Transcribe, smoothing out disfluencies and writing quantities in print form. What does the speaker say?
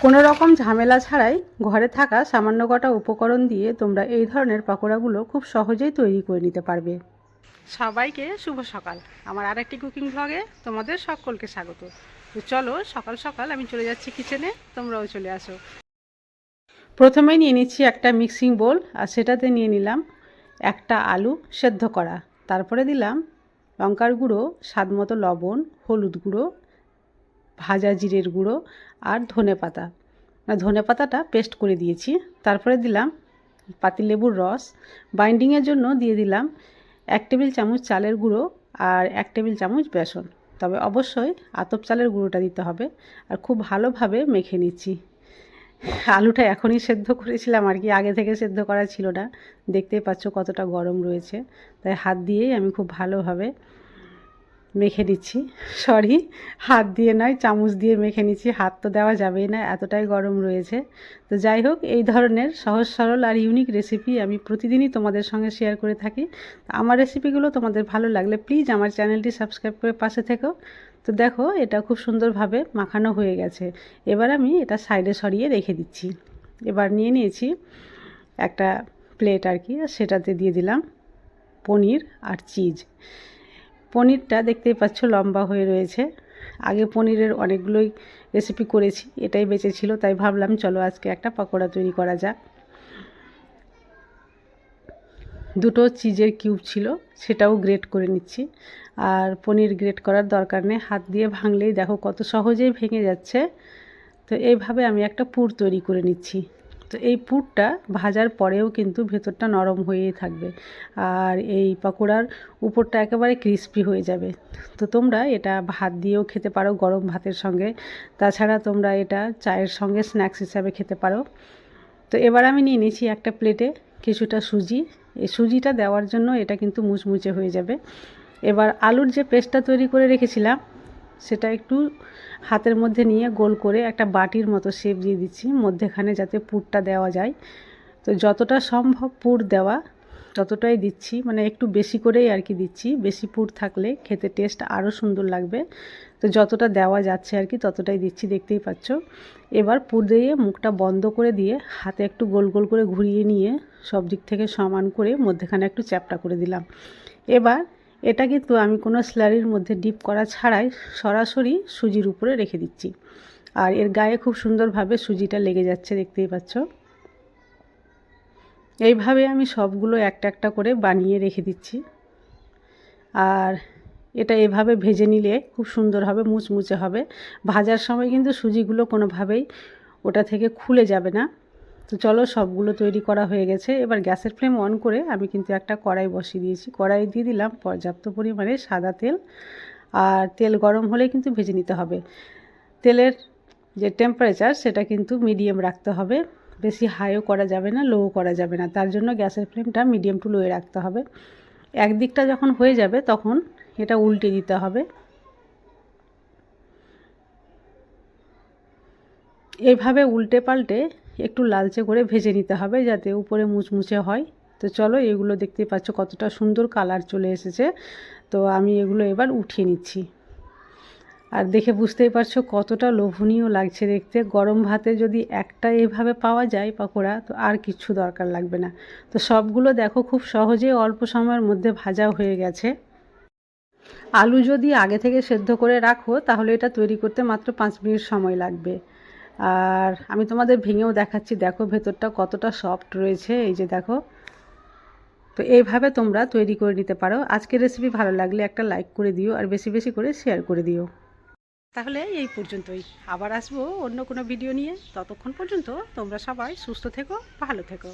কোনো রকম ঝামেলা ছাড়াই ঘরে থাকা সামান্য কটা উপকরণ দিয়ে তোমরা এই ধরনের পকোড়াগুলো খুব সহজেই তৈরি করে নিতে পারবে। সবাইকে শুভ সকাল। আমার আরেকটি কুকিং ব্লগে তোমাদের সকলকে স্বাগত। তো চলো সকাল সকাল আমি চলে যাচ্ছি কিচেনে, তোমরাও চলে আসো। প্রথমেই নিয়ে নিচ্ছি একটা মিক্সিং বোল, আর সেটাতে নিয়ে নিলাম একটা আলু সেদ্ধ করা। তারপরে দিলাম লঙ্কার গুঁড়ো, স্বাদ মতো লবণ, হলুদ গুঁড়ো, ভাজা জিরের গুঁড়ো আর ধনেপাতা। ধনেপাতাটা পেস্ট করে দিয়েছি। তারপরে দিলাম পাতিলেবুর রস। বাইন্ডিংয়ের জন্য দিয়ে দিলাম 1 টেবিল চামচ চালের গুঁড়ো আর 1 টেবিল চামচ বেসন। তবে অবশ্যই আতপ চালের গুঁড়োটা দিতে হবে। আর খুব ভালোভাবে মেখে নিচ্ছি। আলুটা এখনই সেদ্ধ করেছিলাম আর কি, আগে থেকে সেদ্ধ করা ছিল না। দেখতেই পাচ্ছ কতটা গরম রয়েছে, তাই হাত দিয়েই আমি খুব ভালোভাবে মেখে নিচ্ছি। সরি, হাত দিয়ে নয়, চামচ দিয়ে মেখে নিচ্ছি। হাত তো দেওয়া যাবেই না, এতটাই গরম রয়েছে। তো যাই হোক, এই ধরনের সহজ সরল আর ইউনিক রেসিপি আমি প্রতিদিনই তোমাদের সঙ্গে শেয়ার করে থাকি। আমার রেসিপিগুলো তোমাদের ভালো লাগলে প্লিজ আমার চ্যানেলটি সাবস্ক্রাইব করে পাশে থেকো। তো দেখো, এটা খুব সুন্দরভাবে মাখানো হয়ে গেছে। এবার আমি এটা সাইডে সরিয়ে রেখে দিচ্ছি। এবার নিয়ে নিয়েছি একটা প্লেট আর কি, সেটাতে দিয়ে দিলাম পনির আর চিজ। পনিরটা দেখতেই পাচ্ছ লম্বা হয়ে রয়েছে। আগে পনিরের অনেকগুলোই রেসিপি করেছি, এটাই বেঁচে ছিল, তাই ভাবলাম চলো আজকে একটা পকোড়া তৈরি করা যাক। দুটো চিজের কিউব ছিল, সেটাও গ্রেট করে নিচ্ছি। আর পনির গ্রেট করার দরকার নেই, হাত দিয়ে ভাঙলেই দেখো কত সহজেই ভেঙে যাচ্ছে। তো এইভাবে আমি একটা পুর তৈরি করে নিচ্ছি। তো এই পুরটা ভাজার পরেও কিন্তু ভেতরটা নরম হয়েই থাকবে, আর এই পকোড়ার উপরটা একেবারে ক্রিস্পি হয়ে যাবে। তো তোমরা এটা ভাত দিয়েও খেতে পারো, গরম ভাতের সঙ্গে। তাছাড়া তোমরা এটা চায়ের সঙ্গে স্ন্যাক্স হিসাবে খেতে পারো। তো এবার আমি নিয়ে নিয়েছি একটা প্লেটে কিছুটা সুজি। এই সুজিটা দেওয়ার জন্য এটা কিন্তু মুচমুচে হয়ে যাবে। এবার আলুর যে পেস্টটা তৈরি করে রেখেছিলাম, সেটা একটু হাতের মধ্যে নিয়ে গোল করে একটা বাটির মতো শেপ দিয়ে দিচ্ছি, মধ্যেখানে যাতে পুরটা দেওয়া যায়। তো যতটা সম্ভব পুর দেওয়া ততটাই দিচ্ছি, মানে একটু বেশি করেই আর কি দিচ্ছি। বেশি পুর থাকলে খেতে টেস্ট আরও সুন্দর লাগবে। তো যতটা দেওয়া যাচ্ছে আর কি ততটাই দিচ্ছি, দেখতেই পাচ্ছ। এবার পুর দিয়ে মুখটা বন্ধ করে দিয়ে হাতে একটু গোল গোল করে ঘুরিয়ে নিয়ে সব দিক থেকে সমান করে মধ্যেখানে একটু চ্যাপটা করে দিলাম। এবার এটা কিন্তু আমি কোনো স্লারির মধ্যে ডিপ করা ছাড়াই সরাসরি সুজির উপরে রেখে দিচ্ছি। আর এর গায়ে খুব সুন্দরভাবে সুজিটা লেগে যাচ্ছে, দেখতেই পাচ্ছ। এইভাবে আমি সবগুলো একটা একটা করে বানিয়ে রেখে দিচ্ছি। আর এটা এভাবে ভেজে নিলে খুব সুন্দর হবে, মুচমুচে হবে। ভাজার সময় কিন্তু সুজিগুলো কোনোভাবেই ওটা থেকে খুলে যাবে না। তো চলো, সবগুলো তৈরি করা হয়ে গেছে। এবার গ্যাসের ফ্লেম অন করে আমি কিন্তু একটা কড়াই বসিয়ে দিয়েছি। কড়াই দিয়ে দিলাম পর্যাপ্ত পরিমাণে সাদা তেল। আর তেল গরম হলে কিন্তু ভেজে নিতে হবে। তেলের যে টেম্পারেচার সেটা কিন্তু মিডিয়াম রাখতে হবে, বেশি হাইও করা যাবে না, লোও করা যাবে না। তার জন্য গ্যাসের ফ্লেমটা মিডিয়াম টু লোয়ে রাখতে হবে। একদিকটা যখন হয়ে যাবে তখন এটা উল্টে দিতে হবে। এইভাবে উল্টে পাল্টে একটু লালচে করে ভেজে নিতে হবে, যাতে উপরে মুচমুচে হয়। তো চলো, এগুলো দেখতে পাচ্ছ কতটা সুন্দর কালার চলে এসেছে। তো আমি এগুলো এবার উঠিয়ে নিচ্ছি। আর দেখে বুঝতেই পারছো কতটা লোভনীয় লাগছে দেখতে। গরম ভাতে যদি একটা এভাবে পাওয়া যায় পকোড়া, তো আর কিছু দরকার লাগবে না। তো সবগুলো দেখো খুব সহজে অল্প সময়ের মধ্যে ভাজা হয়ে গেছে। আলু যদি আগে থেকে সেদ্ধ করে রাখো তাহলে এটা তৈরি করতে মাত্র 5 মিনিট সময় লাগবে। আর আমি তোমাদের ভেঙেও দেখাচ্ছি, দেখো ভেতরটা কতটা সফট রয়েছে, এই যে দেখো। তো এইভাবে তোমরা তৈরি করে নিতে পারো। আজকের রেসিপি ভালো লাগলে একটা লাইক করে দিও, আর বেশি বেশি করে শেয়ার করে দিও। তাহলে এই পর্যন্তই, আবার আসবো অন্য কোনো ভিডিও নিয়ে। ততক্ষণ পর্যন্ত তোমরা সবাই সুস্থ থেকো, ভালো থেকো।